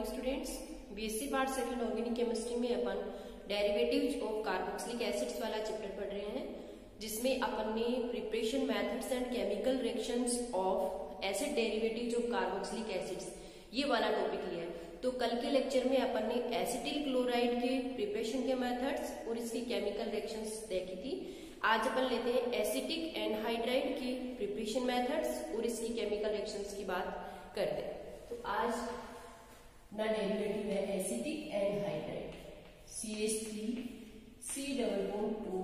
Morning students. BSc part second organic chemistry में अपन derivatives of carboxylic acids वाला chapter पढ़ रहे हैं, जिसमें अपन ने preparation methods and chemical reactions of acid derivatives of carboxylic acids ये वाला टॉपिक लिया है। तो कल के लेक्चर में अपन ने एसिटिल क्लोराइड के प्रिपरेशन के मेथड्स और इसकी केमिकल रिएक्शंस देखी थी। आज अपन लेते हैं एसिटिक एनहाइड्राइड की प्रिपरेशन मेथड्स और इसकी केमिकल रिएक्शंस की बात करते हैं। तो आज ना डेरिवेटिव है acetic anhydride CH3 C double bond 2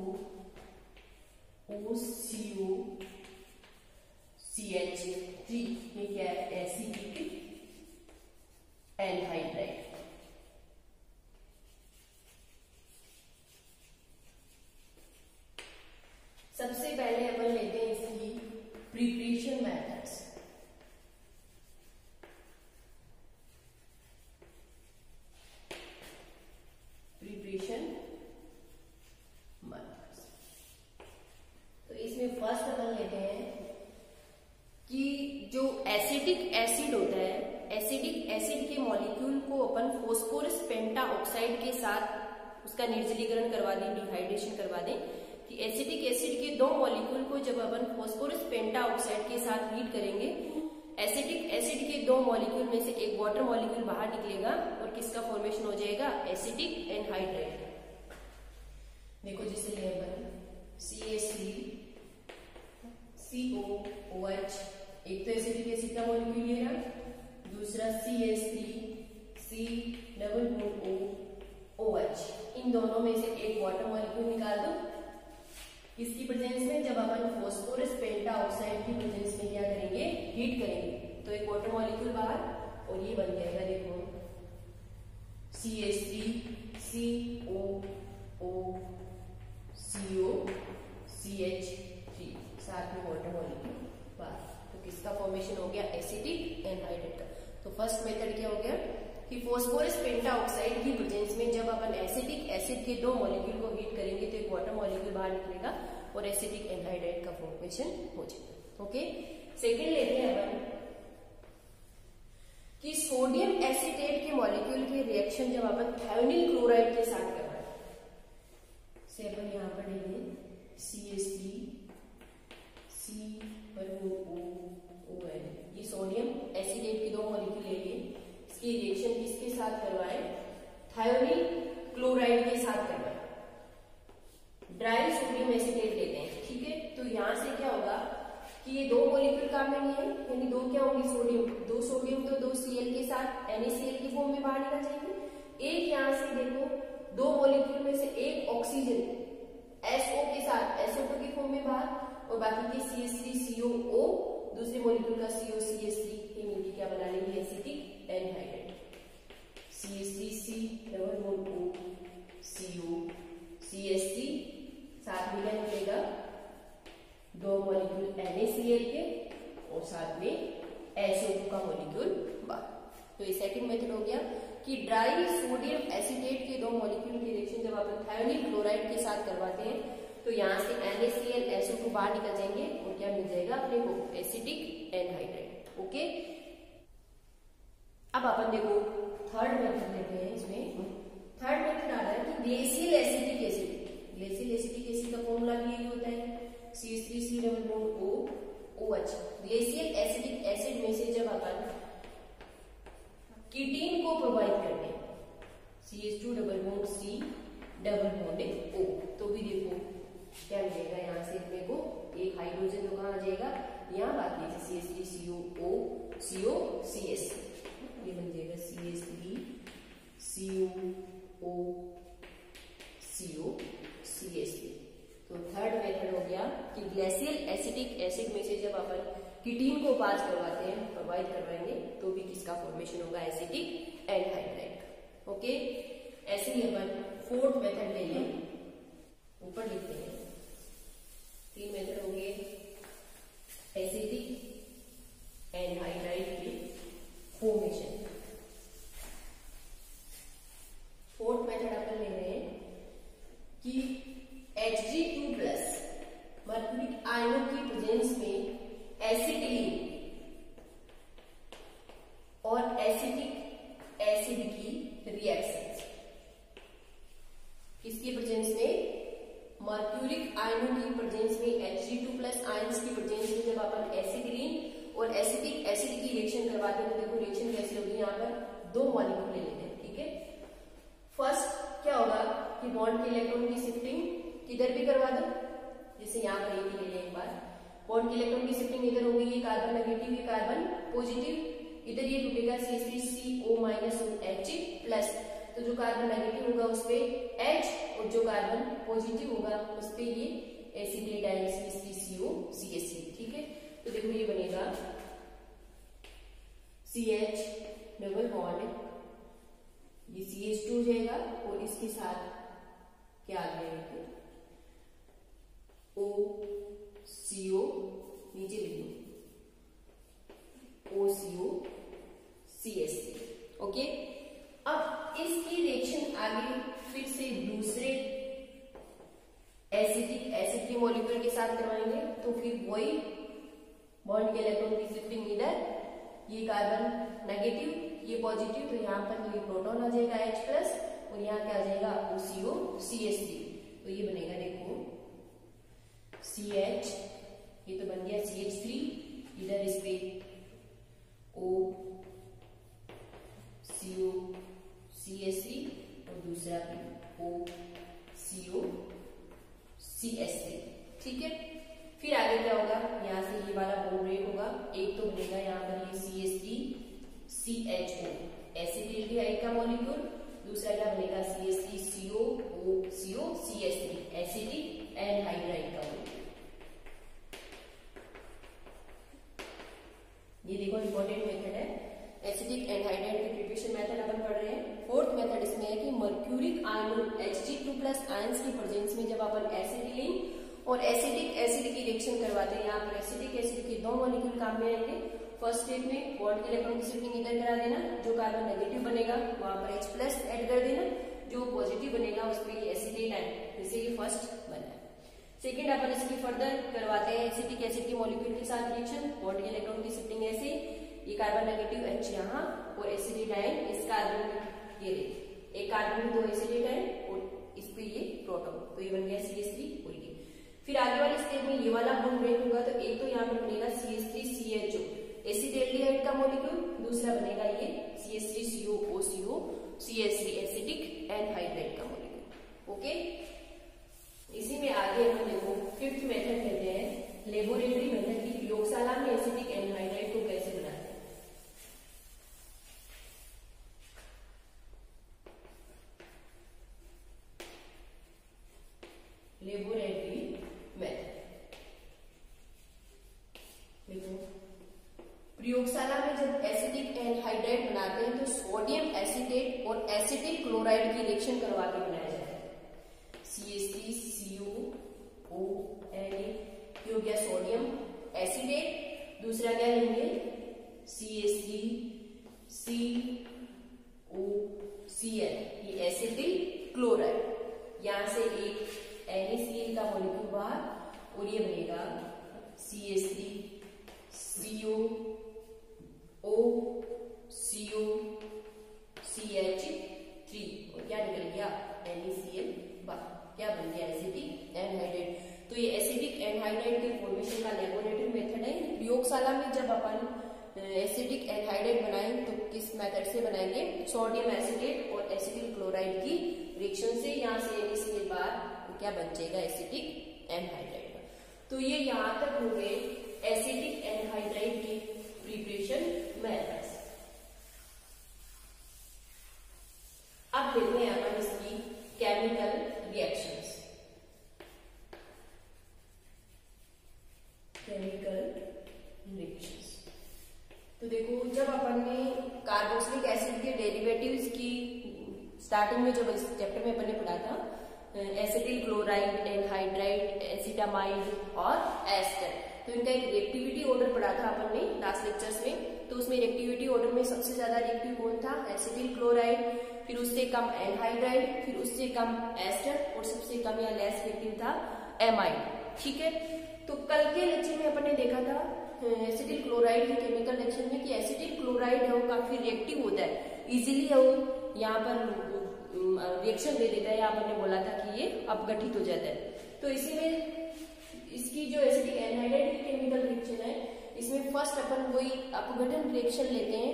OCO CH3। ये क्या है? Acetic anhydride. सबसे पहले अपन लेते हैं इसकी प्रिपरेशन मेथड्स। प्रिपरेशन मेथड्स तो इसमें फर्स्ट अपन लेते हैं कि जो एसिटिक एसिड होता है, एसिडिक एसिड के मॉलिक्यूल को अपन फॉस्फोरस पेंटाऑक्साइड के साथ उसका निर्जलीकरण करवा दें, डिहाइड्रेशन करवा दें। कि एसिटिक एसिड के दो मॉलिक्यूल को जब अपन फॉस्फोरस पेंटाऑक्साइड के साथ हीट करेंगे, एसिटिक एसिड के दो मॉलिक्यूल में से एक वाटर मॉलिक्यूल बाहर निकलेगा और किसका फॉर्मेशन हो जाएगा? Acetic anhydride. देखो जिसे ले अपन CH3 COOH, एक तो एसिटिक एसिड का मॉलिक्यूल ले रहा, दूसरा CH3 C double bond OH। इन दोनों में से एक वाटर मॉलिक्यूल निकाल दो। इसकी प्रेजेंस में जब अपन फॉस्फोरस पेंटाऑक्साइड की प्रेजेंस में क्या करेंगे? हीट करेंगे। तो एक वाटर मॉलिक्यूल बाहर और ये बन जाएगा, देखो CH3 COO CH3, साथ में वाटर मॉलिक्यूल बाहर। तो किसका फॉर्मेशन हो गया? एसिटिक एनहाइड्राइड का। तो फर्स्ट मेथड क्या हो गया कि फॉस्फोरस पेंटाऑक्साइड की प्रेजेंस में जब अपन एसिटिक एसिड के दो मॉलिक्यूल को हीट करेंगे तो एक वाटर मॉलिक्यूल बाहर निकलेगा और एसिटिक एनहाइड्राइड का फॉर्मेशन हो जाएगा। ओके, सेकेंड लेते हैं अपन कि सोडियम एसीटेट के मॉलिक्यूल की रिएक्शन जब अपन थायोनिल क्लोराइड के साथ कर रहे हैं, से अपन यहां पर लेंगे CH3 COON, ये सोडियम एसीटेट के दो मॉलिक्यूल लेंगे, इसकी रिएक्शन किसके साथ करवाएं? थायोनिल क्लोराइड के साथ करवाएं। ड्राई सोडियम एसीटेट लेते हैं, ठीक है। तो यहां से क्या होगा कि ये दो मॉलिक्यूल काम में नहीं है, यानी दो क्या होंगे? सोडियम, दो सोडियम तो दो Cl के साथ NaCl की फॉर्म में बाहर निकल जाएंगे। एक यहां से देखो दो मॉलिक्यूल में से एक ऑक्सीजन SO के साथ SO2 की फॉर्म में बाहर, और बाकी के CH3COO, दूसरे मॉलिक्यूल का COCH3, ये मिलकर क्या बना लेंगे? Acetic anhydride. CH3C double bond O CO CH3, साथ में क्या मिलेगा? दो मॉलिक्यूल NaCl के और साथ में SO2 का मॉलिक्यूल बाहर। तो ये सेकंड मेथड हो गया कि ड्राई सोडियम एसीटेट के दो मॉलिक्यूल की रिएक्शन जब अपन थायोनिल क्लोराइड के साथ करवाते हैं तो यहाँ से NaCl SO2 बाहर निकल जाएंगे और क्या मिल जाएगा अपने को? Acetic anhydride. ओके, अब अपन देखो थर्ड मेथड लेते हैं। इसमें थर्ड मेथड आ रहा है कि glacial acetic acid. Glacial acetic acid का फॉर्मूला भी यही होता है CH3C double bond OH। Glacial acetic acid में से जब अपन कीटीन को प्रोवाइड करते हैं CH2 double bond C double bond O, तो भी देखो क्या मिलेगा? यहाँ से अपने को एक हाइड्रोजन तो कहाँ आ जाएगा? यहाँ बात लीजिए CH3COO COCS, ये बन जाएगा CH3COO तो थर्ड मेथड हो गया कि ग्लेशियल एसिटिक एसिड में से जब अपन कीटीन को पास करवाते हैं, प्रोवाइड करवाएंगे, तो भी किसका फॉर्मेशन होगा? Acetic anhydride. ओके, ऐसे ही अपन फोर्थ मेथड ले लें, ऊपर लिखते हैं। तीन मेथड हो गए एसिटिक एनहाइड्राइड के फॉर्मेशन। फोर्थ मेथड अपन ले रहे हैं कि Hg2+ मर्क्यूरिक आयनों की प्रेजेंस में एसिटिलीन और एसिटिक एसिड कि बॉन्ड के इलेक्ट्रॉन की शिफ्टिंग किधर भी करवा दो, जैसे यहाँ पर एक ले लें एक बार, बॉन्ड के इलेक्ट्रॉन की शिफ्टिंग इधर होगी, ये कार्बन नेगेटिव ये कार्बन पॉजिटिव, इधर ये टूटेगा CH3CO माइनस H प्लस, तो जो कार्बन नेगेटिव होगा उस पे H और जो कार्बन पॉजिटिव होगा उस पे ये एसिडेट आएगा CH3CO CH3, ठीक है। तो देखो ये बनेगा CH डबल बॉन्ड, ये CH2 हो जाएगा और इसके साथ क्या आ गया OCO, नीचे लिखो OCO CH3, ओके। अब इसकी रिएक्शन आगे फिर से दूसरे एसिडिक एसिड के मॉलिक्यूल के साथ करवाएंगे, तो फिर वही बॉन्ड के इलेक्ट्रॉन की शिफ्टिंग इधर, ये कार्बन नेगेटिव ये पॉजिटिव, तो यहाँ पर ये प्रोटॉन आ जाएगा H प्लस और यहाँ क्या आ जाएगा OCO CH3, तो ये बनेगा देखो CH, ये तो बन गया CH3, इधर इस पे OCO CH3 और दूसरा OCO CH3, ठीक है। फिर आगे क्या होगा, यहाँ से ये वाला बॉन्ड ब्रेक होगा, एक तो बनेगा यहाँ पर ये CH3 CHO एसिडिल्डिहाइड का मॉलिक्यूल, दूसरा क्या बनेगा CH3CO CH3 एसिडिक एनहाइड्राइड का मॉलिक्यूल। ये देखो इंपॉर्टेंट मेथड है, एसिडिक एनहाइड्राइड की प्रिपरेशन मेथड अपन पढ़ रहे हैं। फोर्थ मेथड इसमें है कि मर्क्यूरिक आयन Hg2+ आयंस की प्रेजेंस में जब अपन एसिटिलीन और एसिडिक एसिड की रिएक्शन करवाते हैं, यहाँ पर एसिडिक एसिड के दो मॉलिक्यूल काम में आएंगे। फर्स्ट स्टेप में बॉन्ड के इलेक्ट्रॉन की शिफ्टिंग इधर करा देना, जो कार्बन नेगेटिव बनेगा वहां पर H+ ऐड कर देना, जो पॉजिटिव बनेगा उस पर एसिडेट आयन, जैसे ये फर्स्ट बना है। सेकेंड अपन इसकी फर्दर करवाते हैं एसिडिक एसिड के मॉलिक्यूल के साथ रिएक्शन, बॉन्ड के इलेक्ट्रॉन की शिफ्टिंग ऐसे, ये कार्बन नेगेटिव H यहाँ और एसिडेट आयन इस कार्बन में, ये एक कार्बन में दो एसिडेट आयन और इस पे ये प्रोटॉन, तो ये बन गया CH3 और ये। फिर आगे वाले स्टेप में ये वाला बॉन्ड ब्रेक होगा, तो एक तो यहाँ पर बनेगा CH3CHO एसिडेल्डिहाइड का मॉलिक्यूल, दूसरा बनेगा ये CH3CO CH3 एसिडिक एनहाइड्राइड का मॉलिक्यूल, ओके। इसी में आगे हम देखो फिफ्थ मेथड कहते हैं लेबोरेटरी मेथड की, प्रयोगशाला में एसिडिक एनहाइड्राइड को कैसे बनाते हैं। लेबोरेटरी मेथड देखो, प्रयोगशाला में जब एसिडिक एनहाइड्राइड बनाते हैं तो सोडियम एसिटेट और एसिटिल क्लोराइड की रिएक्शन करवा के बनाया जाता है। CH3CO ये हो गया सोडियम एसिडेट, दूसरा क्या लेंगे CH3COCl ये एसिटिल क्लोराइड, यहां से एक NaCl का मॉलिक्यूल बाहर और ये बनेगा CH3COCH3 और क्या निकल गया NaCl बाहर, क्या बन गया एसिडिक एनहाइड्राइड। तो ये एसिडिक एनहाइड्राइड के फॉर्मेशन का लेबोरेटरी मेथड है। प्रयोगशाला में जब अपन एसिडिक एनहाइड्राइड बनाएं तो किस मेथड से बनाएंगे, सोडियम एसिटेट और एसिटिल क्लोराइड की रिएक्शन से, यहाँ से NaCl बाहर क्या बन जाएगा एसिडिक एनहाइड्राइड। तो ये यहाँ तक हो गए एसिडिक एनहाइड्राइड की प्रिपरेशन मेथड्स। अब देखते हैं अपन इसकी केमिकल रिएक्शंस। केमिकल रिएक्शंस तो देखो, जब अपन ने कार्बोक्सिलिक एसिड के डेरिवेटिव्स की स्टार्टिंग में, जब इस चैप्टर में अपन ने पढ़ा था एसिटिल क्लोराइड, एनहाइड्राइड, एसिटामाइड और एस्टर, तो इनका एक रिएक्टिविटी ऑर्डर पढ़ा था अपन ने लास्ट लेक्चर्स में। तो उसमें रिएक्टिविटी ऑर्डर में सबसे ज्यादा रिएक्टिव कौन था, एसिटिल क्लोराइड, फिर उससे कम एनहाइड्राइड, फिर उससे कम एस्टर और सबसे कम या लेस रिएक्टिव था एमाइड, ठीक है। तो कल के लेक्चर में अपन ने देखा था एसिटिल क्लोराइड की केमिकल रिएक्शन में कि एसिटिल क्लोराइड है वो काफी रिएक्टिव होता है, इजीली है वो यहाँ पर रिएक्शन दे देता है, यहाँ पर ने बोला था कि ये अपघटित हो जाता है। तो इसी में इसकी जो एसिटिक एनहाइड्राइड की केमिकल रिएक्शन है, इसमें फर्स्ट अपन वही अपघटन रिएक्शन लेते हैं,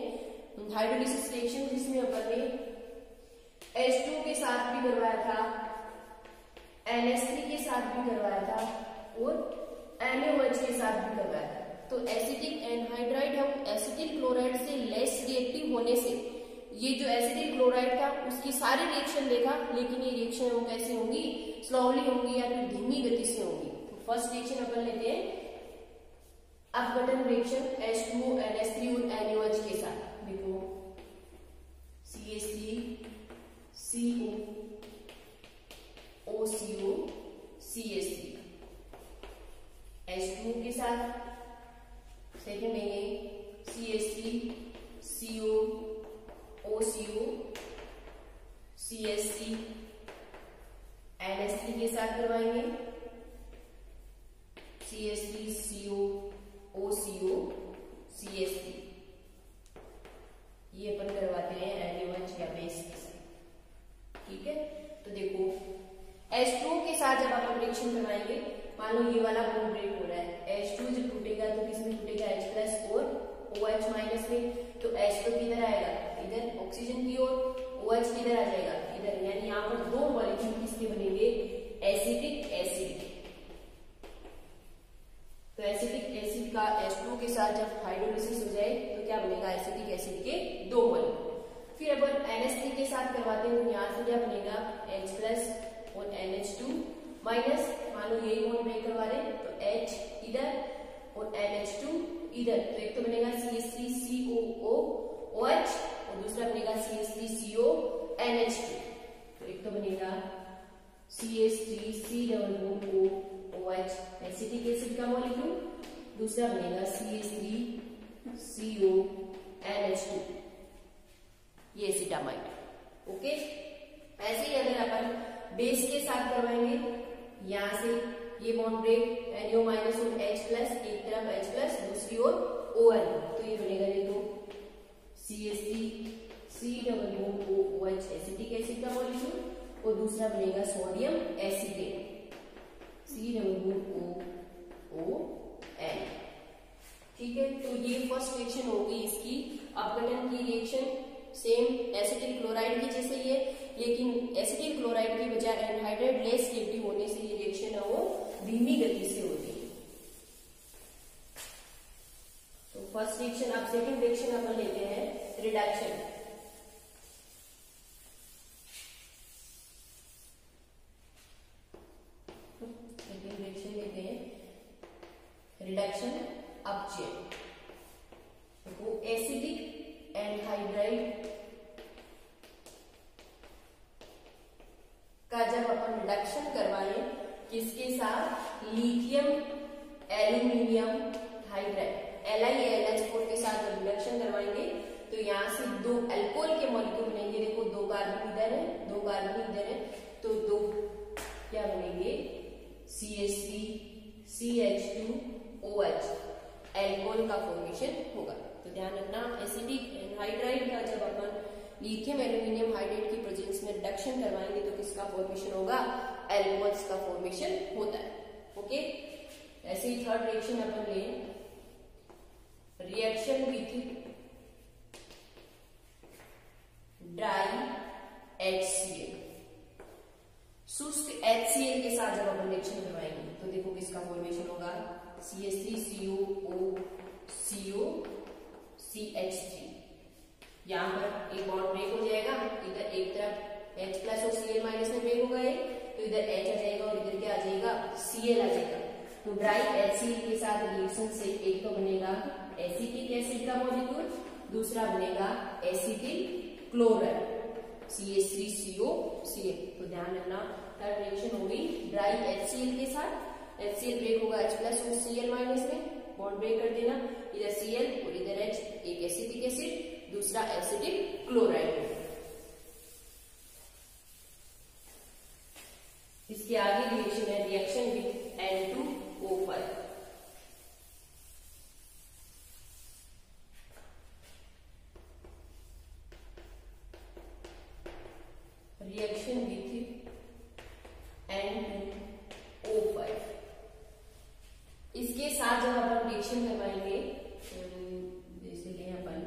हाइड्रोलिसिस रिएक्शन, जिसमें अपन ने H2 के साथ भी करवाया था NH3 के साथ भी करवाया था और NaOH के साथ भी करवाया था। तो एसिटिक एनहाइड्राइड हम एसिटिल क्लोराइड से लेस रिएक्टिव होने से ये जो एसिटिल क्लोराइड था उसकी सारी रिएक्शन देखा, लेकिन ये रिएक्शन वो कैसे होंगी, स्लोली होंगी या फिर धीमी गति से होंगी। तो फर्स्ट रिएक्शन अपन लेते हैं अपघटन रिएक्शन H2O NH3 और NaOH के साथ। देखो CH3 CO OCO CH3 H2O के साथ। सेकेंड लेंगे CH3 CO OCO CH3 NH3 के साथ करवाएंगे CH3 CO OCO CH3। ये अपन करवाते हैं NaOH या बेस के साथ, ठीक है। तो देखो H2O के साथ जब अपन रिएक्शन करवाएंगे, मान लो ये वाला बॉन्ड ब्रेक हो रहा है, H2 जब टूटेगा तो किसमें टूटेगा, H प्लस और OH माइनस में। तो H तो किधर आएगा, इधर ऑक्सीजन की ओर, OH किधर आ जाएगा, इधर। यानी यहाँ पर दो मॉलिक्यूल किसके बनेंगे, एसिटिक एसिड। तो एसिटिक एसिड का H2O के साथ जब हाइड्रोलिसिस हो जाए तो क्या बनेगा, एसिटिक एसिड के दो मॉलिक्यूल। फिर अपन NH3 के साथ करवाते हैं तो यहाँ से क्या बनेगा, H प्लस और NH2 माइनस। मान लो यही बॉन्ड ब्रेक करवा रहे तो H इधर और NH2 इधर। तो एक तो बनेगा CH3COO OH और दूसरा बनेगा CH3CO NH2। तो एक तो बनेगा CH3COO OH एसिटिक एसिड का मॉलिक्यूल, दूसरा बनेगा CH3CO NH2 ये एसिटामाइड। ओके, ऐसे ही अगर अपन बेस के साथ करवाएंगे, यहाँ से ये बॉन्ड ब्रेक NO माइनस और H प्लस, एक तरफ H प्लस दूसरी ओर ON, तो ये बनेगा देखो CH3COOH एसिटिक एसिड का मॉलिक्यूल और दूसरा बनेगा सोडियम एसीटेट COOON। ठीक है, तो ये फर्स्ट रिएक्शन होगी इसकी अपघटन की रिएक्शन। सेम एसिटिल क्लोराइड की जैसे ही है, लेकिन एसिटिल क्लोराइड की बजाय एनहाइड्राइड लेस रिएक्टिव होने से ये रिएक्शन है वो धीमी गति से होती है। तो फर्स्ट रिएक्शन, अब सेकंड रिएक्शन अपन लेते हैं रिडक्शन। सेकंड रिएक्शन लेते हैं रिडक्शन अपचेन। देखो एसिडिक एनहाइड्राइड का जब अपन रिडक्शन करवाएं किसके साथ, लिथियम एल्यूमिनियम हाइड्राइड LiAlH4 के साथ रिडक्शन करवाएंगे तो यहाँ से दो अल्कोहल के मॉलिक्यूल बनेंगे। देखो दो कार्बन इधर है, दो कार्बन इधर है, तो दो क्या बनेंगे, CH3 CH2OH अल्कोहल का फॉर्मेशन होगा। तो ध्यान रखना, एसिडिक एनहाइड्राइड का जब अपन लिथियम एल्यूमिनियम हाइड्राइड की प्रेजेंस में रिडक्शन करवाएंगे तो किसका फॉर्मेशन होगा, अल्कोहल्स का फॉर्मेशन होता है। ओके, ऐसे ही थर्ड रिएक्शन अपन ले, रिएक्शन विथ ड्राई HCl। शुष्क HCl के साथ जब अपन रिएक्शन करवाएंगे तो देखो किसका फॉर्मेशन होगा, CH3COO CH3। यहाँ पर एक बॉन्ड ब्रेक हो जाएगा, इधर एक तरफ H प्लस और Cl माइनस में ब्रेक होगा एक, तो इधर H आ जाएगा और इधर क्या आ जाएगा, Cl आ जाएगा। तो ड्राई HCl के साथ रिएक्शन से एक तो बनेगा एसिटिक एसिड का मॉलिक्यूल, दूसरा बनेगा एसिटिल क्लोराइड CH3COCl। तो ध्यान रखना, थर्ड रिएक्शन होगी ड्राई HCl के साथ, HCl ब्रेक होगा H प्लस और Cl माइनस में, बॉन्ड ब्रेक कर देना, इधर Cl और इधर H, एक एसिटिक एसिड दूसरा एसिटिक क्लोराइड। इसके आगे रिएक्शन है reaction with N2O5। Reaction with N2O5, इसके साथ जब अपन रिएक्शन करवाएंगे जैसे ले अपन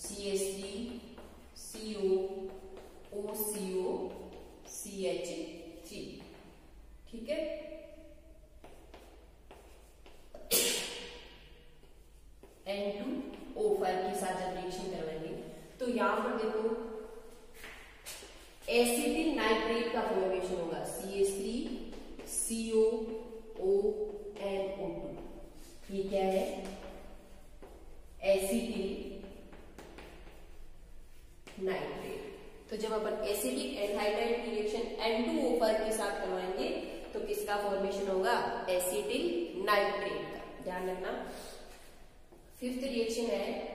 CH3COOCO CH3, नाइट्रेट का फॉर्मेशन होगा, CH3COONO2। ये क्या है, एसिटिल नाइट्रेट। तो जब अपन एसिटिक एनहाइड्राइड की रिएक्शन N2O5 के साथ करवाएंगे तो किसका फॉर्मेशन होगा, एसिटिल नाइट्रेट का, ध्यान रखना। फिफ्थ रिएक्शन है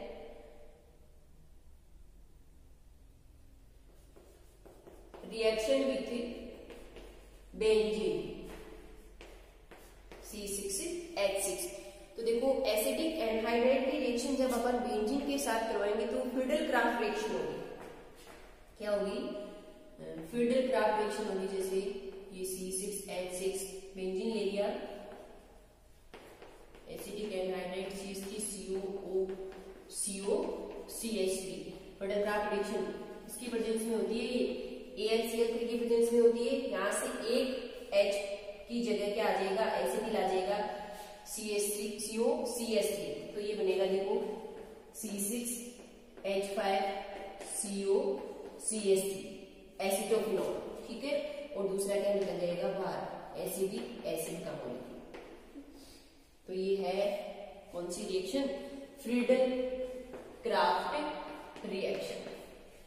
रिएक्शन विथ बेंजीन, C6H6। तो देखो एसिटिक एनहाइड्राइड की रिएक्शन जब अपन बेंजीन के साथ करवाएंगे तो फिडल-क्राफ्ट रिएक्शन होगी। क्या होगी, फिडल-क्राफ्ट रिएक्शन होगी। जैसे ये C6H6 बेंजीन ले लिया, acetic anhydride CH3COCH3, fiddle-craft reaction इसकी प्रेजेंस में होती है। ये AlCl3 की प्रेजेंस में होती है। यहां से एक H की जगह क्या आ जाएगा, एसिटिल आ जाएगा, CH3COCH3। तो ये बनेगा देखो C6H5COCH3 एसिटोफिनॉल, ठीक है। और दूसरा क्या निकल जाएगा बाहर, एसिडिक एसिड का मॉलिक्यूल। तो ये है कौन सी reaction, Friedel Crafts reaction.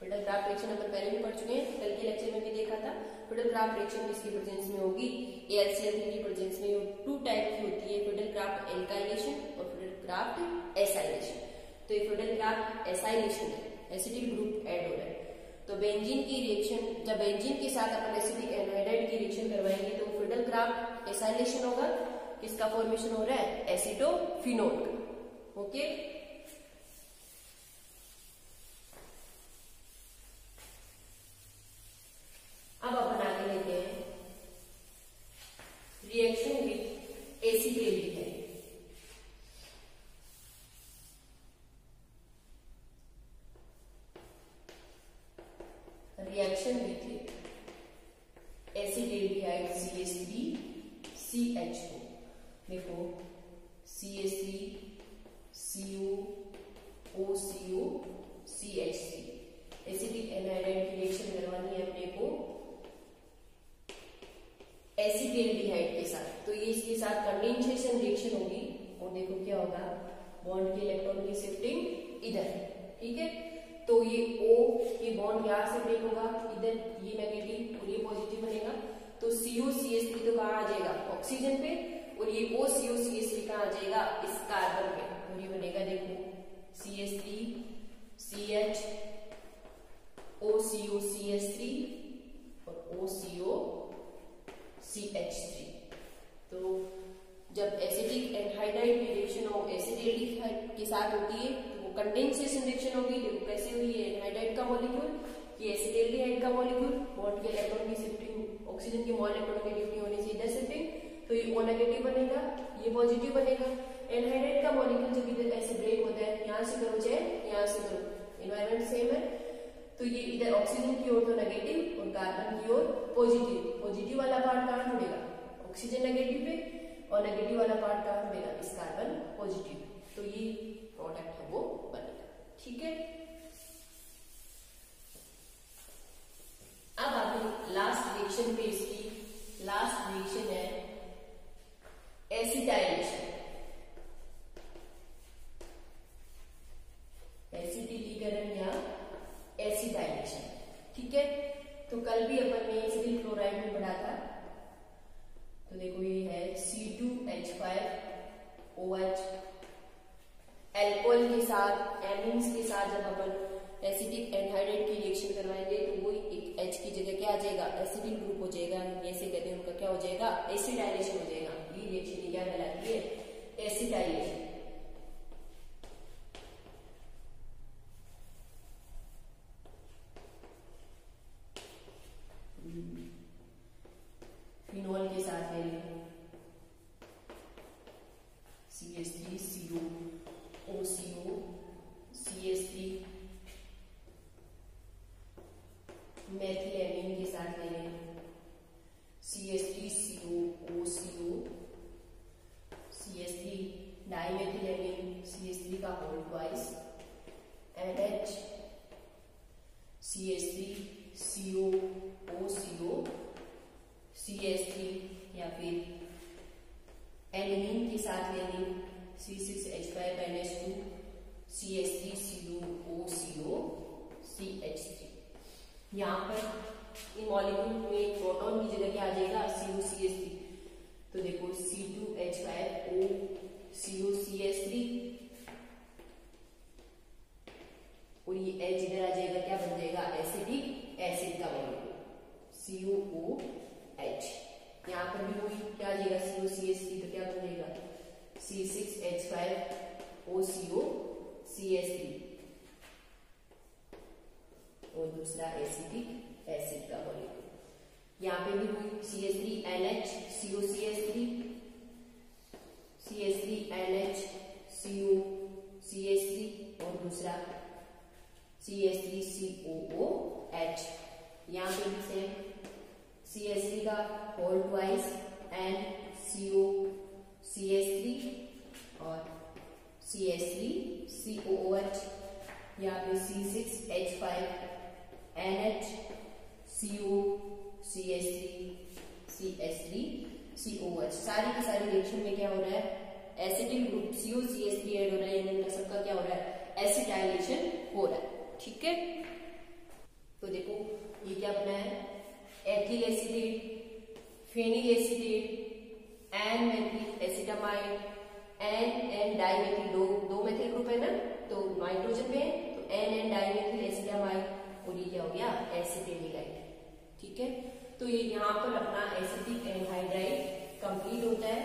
Friedel Crafts reaction अपन पहले भी पढ़ चुके हैं, कल के लेक्चर में भी देखा था। फिडल-क्राफ्ट रिएक्शन किसकी प्रेजेंस में होगी, AlCl3 की प्रेजेंस में। टू टाइप की होती है, फिडल-क्राफ्ट एल्काइलेशन और फिडल-क्राफ्ट एसाइलेशन। तो ये फिडल-क्राफ्ट एसाइलेशन है, एसिटिल ग्रुप ऐड हो रहा है। तो बेंजीन की रिएक्शन, जब बेंजीन के साथ अपन एसिटिक एनहाइड्राइड की रिएक्शन करवाएंगे तो फिडल-क्राफ्ट एसाइलेशन होगा। किसका फॉर्मेशन हो रहा है, एसिटोफिनोल का, ओके। अब अपन आगे लेते हैं reaction with acetaldehyde. Reaction with acetaldehyde CH3CHO। देखो CH3COOCO-CH3 एसिटिक एनहाइड्राइड की रिएक्शन करवानी है अपने को एसिटाल्डिहाइड के साथ। तो ये इसके साथ कंडेंसेशन रिएक्शन होगी और देखो क्या होगा, बॉन्ड के इलेक्ट्रॉन की शिफ्टिंग इधर, ठीक है। तो ये O, ये बॉन्ड यहां से ब्रेक होगा इधर, ये नेगेटिव और ये पॉजिटिव बनेगा। तो COCH3 तो कहां आ जाएगा, ऑक्सीजन पे, और ये OCOCH3 कहां आ जाएगा, इस कार्बन पे। और ये बनेगा देखो CH3CH OCOCH3 और OCOCH3। तो जब एसिटिक एनहाइड्राइड की रिएक्शन हो एसिटाल्डिहाइड के साथ होती है तो वो कंडेंसेशन रिएक्शन होगी। देखो कैसे हुई है, एनहाइड्राइड का मॉलिक्यूल, ये एसिटाल्डिहाइड का मॉलिक्यूल, बॉन्ड के इलेक्ट्रॉन की शिफ्टिंग, ऑक्सीजन के मॉल इलेक्ट्रॉन की ड्यूटी होने से इधर शिफ्टिंग, तो ये O नेगेटिव बनेगा, ये पॉजिटिव बनेगा। एनहाइड्राइड का मॉलिक्यूल जब इधर ऐसे ब्रेक होता है, यहां से करो चाहे यहां से करो, एनवायरमेंट सेम है, तो ये इधर ऑक्सीजन की ओर तो नेगेटिव और कार्बन की ओर पॉजिटिव। पॉजिटिव वाला पार्ट कहां जुड़ेगा, ऑक्सीजन नेगेटिव पे, और नेगेटिव वाला पार्ट कहां जुड़ेगा, इस कार्बन पॉजिटिव। तो ये प्रोडक्ट है वो बनेगा, ठीक है। अब आगे लास्ट रिएक्शन पे, इसकी लास्ट रिएक्शन है एसिटाइलेशन, एसिटिलीकरण या एसिटाइलेशन, ठीक है। तो कल भी अपन ने एसिटिल क्लोराइड में पढ़ा था। तो देखो ये है C2H5OH, एल्कोहल के साथ, एमीन्स के साथ जब अपन एसिटिक एनहाइड्राइड की रिएक्शन करवाएंगे तो वो एक H की जगह क्या आ जाएगा, एसिटिल ग्रुप हो जाएगा। ऐसे कहते हैं उनका क्या हो जाएगा, एसिटाइलेशन हो जाएगा। ये रिएक्शन क्या कहलाती है, एसिटाइलेशन। फिनोल के साथ ले लेंगे CH3COOCO-CH3, मेथिलेमीन के साथ ले लें CH3COOCO-CH3, डाइमेथिलेमीन CH3 का होल ट्वाइस, NH CH3COOCO साथ लेंगे C6H5NH2 CH3CuOCO CH3। यहाँ पर इन मॉलिक्यूल में प्रोटॉन की जगह क्या आ जाएगा CuCH3। तो देखो C2H5OCO CH3 और ये H इधर आ जाएगा, क्या बन जाएगा एसिटिक एसिड का मॉलिक्यूल CuOH। यहाँ पर भी वही क्या आ जाएगा CuCH3 तो क्या बन जाएगा C6H5OCO CH3 और दूसरा एसिटिक एसिड का मॉलिक्यूल। यहाँ पे भी वही CH3NH CuCH3 CH3NH CuCH3 और दूसरा CH3COOH। यहाँ पे भी सेम CH3 का होल ट्वाइस एंड CuCH3 और CH3COOH। यहाँ पे C6H5NH CuCH3 CH3COH। सारी की सारी रिएक्शन में क्या हो रहा है एसिटिक ग्रुप CuCH3 ऐड हो रहा है, यानी इनका सबका क्या हो रहा है एसिटाइलेशन हो रहा है। ठीक है, तो देखो ये क्या बना है ethyl acetate, phenyl acetate, N methyl acetamide, N dimethyl, दो मेथिल ग्रुप है ना, तो नाइट्रोजन में तो एन डाइमेथिल एसिटामाइड और ये क्या हो गया एसिटेनिलाइड। ठीक है, तो ये यहाँ पर अपना एसिटिक एनहाइड्राइड कंप्लीट होता है।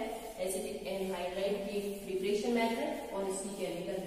एसिटिक एनहाइड्राइड की प्रिपरेशन मेथड और इसकी केमिकल